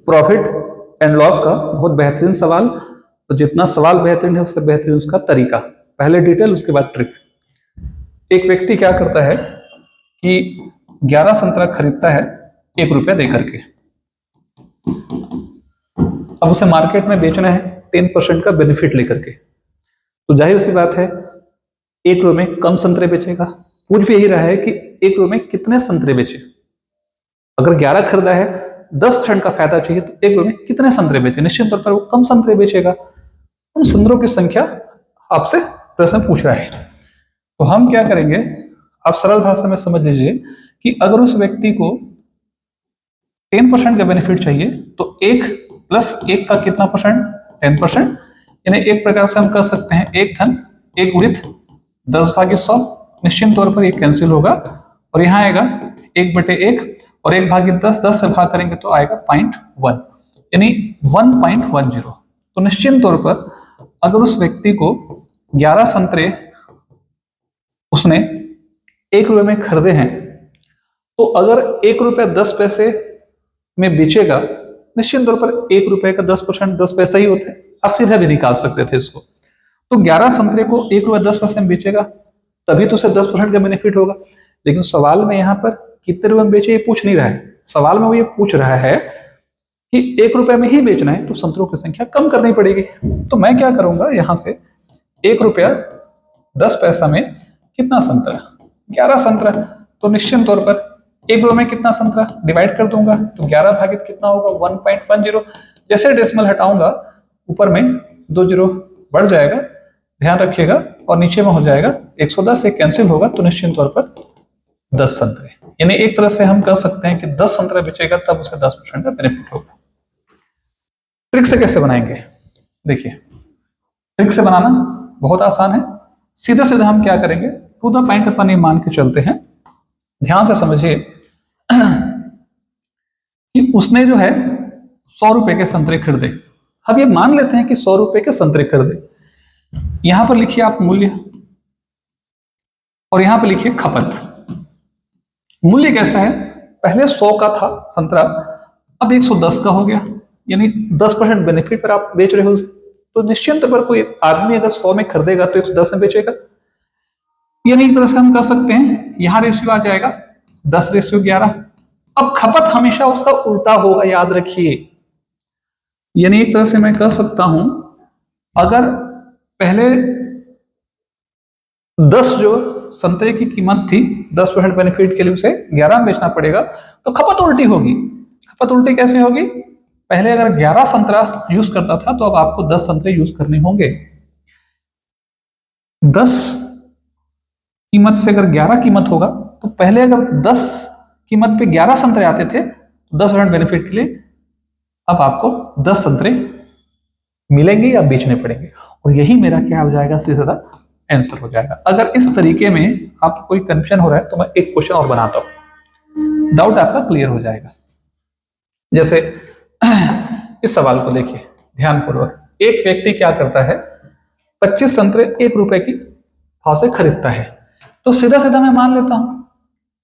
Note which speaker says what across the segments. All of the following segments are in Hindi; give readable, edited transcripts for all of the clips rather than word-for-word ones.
Speaker 1: प्रॉफिट एंड लॉस का बहुत बेहतरीन सवाल। तो जितना सवाल बेहतरीन है उससे बेहतरीन उसका तरीका। पहले डिटेल उसके बाद ट्रिक। एक व्यक्ति क्या करता है कि 11 संतरा खरीदता है 1 रुपया देकर के। अब उसे मार्केट में बेचना है 10% का बेनिफिट लेकर के। तो जाहिर सी बात है 1 रुपये में कम संतरे बेचेगा। पूछ भी यही रहा है कि 1 रुपये में कितने संतरे बेचे। अगर 11 खरीदा है 10% का फायदा चाहिए तो 1 रुपये में कितने संतरे बेचे। निश्चित तौर पर वो कम संतरे बेचेगा। उन संतरों की संख्या आपसे प्रश्न पूछ रहा है। तो हम क्या करेंगे, आप सरल भाषा में समझ लीजिए कि अगर उस व्यक्ति को 10% का बेनिफिट चाहिए तो 1 + 1 का कितना परसेंट, 10%। यानी एक प्रकार से हम कह सकते हैं 1 धन 1 गुणित 10/100। निश्चित तौर पर ये कैंसिल होगा और यहाँ आएगा 1/1 और 1/10, 10 से भाग करेंगे तो आएगा 0.1 यानी 1.10। तो निश्चित तौर पर अगर उस व्यक्ति को 11 संतरे उसने 1 रुपये में खरीदे हैं तो अगर 1 रुपया 10 पैसे में बेचेगा, निश्चित तौर पर 1 रुपए का 10% 10 पैसा ही होता है। आप सीधा भी निकाल सकते थे इसको। तो 11 संतरे को 1 रुपया 10 पैसे में बेचेगा तभी तो उसे 10% का बेनिफिट होगा। लेकिन सवाल में यहाँ पर कितने रुपए में बेचे ये पूछ नहीं रहा है। सवाल में वो ये पूछ रहा है कि 1 रुपए में ही बेचना है तो संतरों की संख्या कम करनी पड़ेगी। तो मैं क्या करूंगा, यहाँ से 1 रुपया 10 पैसा में कितना संतरा, 11 संतरा। तो निश्चित तौर पर 1 रुपये में कितना संतरा डिवाइड कर दूंगा तो 11 भागित कितना होगा 1.10। जैसे डेसिमल हटाऊंगा ऊपर में 2 जीरो बढ़ जाएगा, ध्यान रखिएगा, और नीचे में हो जाएगा 110 से कैंसिल होगा तो निश्चित तौर पर 10 संतरे। यानी एक तरह से हम कह सकते हैं कि 10 संतरा बेचेगा तब उसे 10% का बेनिफिट होगा। ट्रिक से कैसे बनाएंगे, देखिए ट्रिक से बनाना बहुत आसान है। सीधा सीधा हम क्या करेंगे, टू द पॉइंट अपन ये मान के चलते हैं। ध्यान से समझिए कि उसने जो है 100 रुपए के संतरे खरीदे। अब ये मान लेते हैं कि 100 रुपए के संतरे खरीदे। यहां पर लिखिए आप मूल्य और यहां पर लिखिए खपत। मूल्य कैसा है, पहले 100 का था संतरा, अब 110 का हो गया, यानी 10% बेनिफिट पर आप बेच रहे हो उसे। तो निश्चित पर कोई आदमी अगर 100 में खरीदेगा तो 110 में बेचेगा। यानी एक तरह से हम कह सकते हैं यहां रेशियो आ जाएगा 10:11। अब खपत हमेशा उसका उल्टा होगा, याद रखिए। यानी एक तरह से मैं कह सकता हूं अगर पहले 10 जो संतरे की कीमत थी 10% बेनिफिट के लिए उसे 11 में बेचना पड़ेगा, तो खपत उल्टी होगी। खपत उल्टी कैसे होगी, पहले अगर 11 संतरा यूज करता था तो अब आपको 10 संतरे यूज करने होंगे। 10 कीमत से अगर 11 कीमत होगा तो पहले अगर 10 कीमत पे 11 संतरे आते थे तो 10% बेनिफिट के लिए अब आपको 10 संतरे मिलेंगे या बेचने पड़ेंगे। और यही मेरा क्या हो जाएगा, सीधा आंसर हो जाएगा। अगर इस तरीके में आपको कोई कंफ्यूजन हो रहा है तो मैं एक क्वेश्चन और बनाता हूं, डाउट आपका क्लियर हो जाएगा। जैसे इस सवाल को देखिए ध्यानपूर्वक। एक व्यक्ति क्या करता है, 25 संतरे 1 रुपए की भाव से खरीदता है। तो सीधा सीधा मैं मान लेता हूं,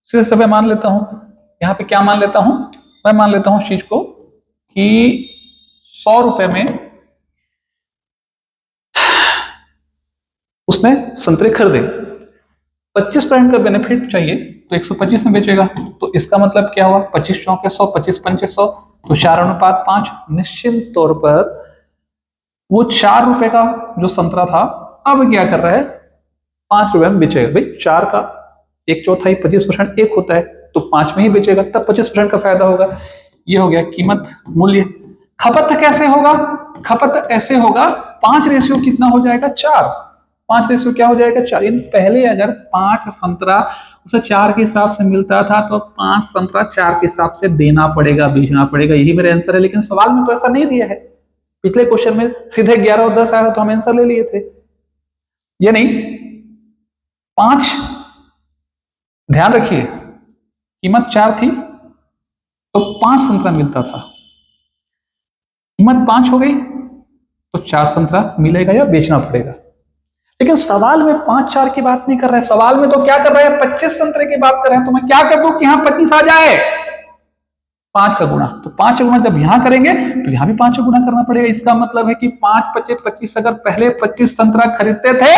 Speaker 1: सीधा सीधा मान लेता हूं, यहां पे क्या मान लेता हूं, मैं मान लेता हूं चीज को कि 100 रुपए में उसने संतरे खरीदे, 25% का बेनिफिट चाहिए तो 125 में बेचेगा। तो इसका मतलब क्या हुआ, 25 चौके 100, 25 पंचे 100, तो 4:5। निश्चित तौर पर वो 4 रुपए का जो संतरा था अब क्या कर रहा है, 5 रुपए में बेचेगा। भाई 4 का 1/4 25% 1 होता है तो 5 में ही बेचेगा, तब 25% का फायदा होगा। ये हो गया कीमत मूल्य। खपत कैसे होगा, खपत ऐसे होगा 5 कितना हो जाएगा 4, 5 क्या हो जाएगा 4। इन पहले अगर 5 संतरा उसे 4 के हिसाब से मिलता था तो 5 संतरा 4 के हिसाब से देना पड़ेगा, बेचना पड़ेगा। यही मेरा आंसर है। लेकिन सवाल में तो ऐसा नहीं दिया है। पिछले क्वेश्चन में सीधे 11 और 10 आया था तो हम आंसर ले लिए थे। यानी 5, ध्यान रखिए कीमत 4 थी तो 5 संतरा मिलता था, कीमत 5 हो गई तो 4 संतरा मिलेगा या बेचना पड़ेगा। लेकिन सवाल में 5-4 की बात नहीं कर रहे हैं, सवाल में तो क्या कर रहे हैं 25 संतरे की बात कर रहे हैं। तो मैं क्या कर दूं कि यहां 25 आ जाए, 5 का गुणा, तो 5 का गुणा जब यहां करेंगे तो यहां भी 5 का गुणा करना पड़ेगा। इसका मतलब है कि 5 × 5 = 25। अगर पहले 25 संतरा खरीदते थे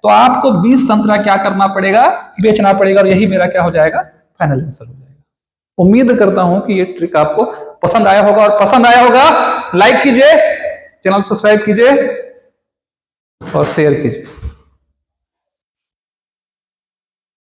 Speaker 1: तो आपको 20 संतरा क्या करना पड़ेगा, बेचना पड़ेगा। और यही मेरा क्या हो जाएगा, फाइनल आंसर हो जाएगा। उम्मीद करता हूं कि ये ट्रिक आपको पसंद आया होगा, और पसंद आया होगा लाइक कीजिए, चैनल सब्सक्राइब कीजिए और शेयर कीजिए।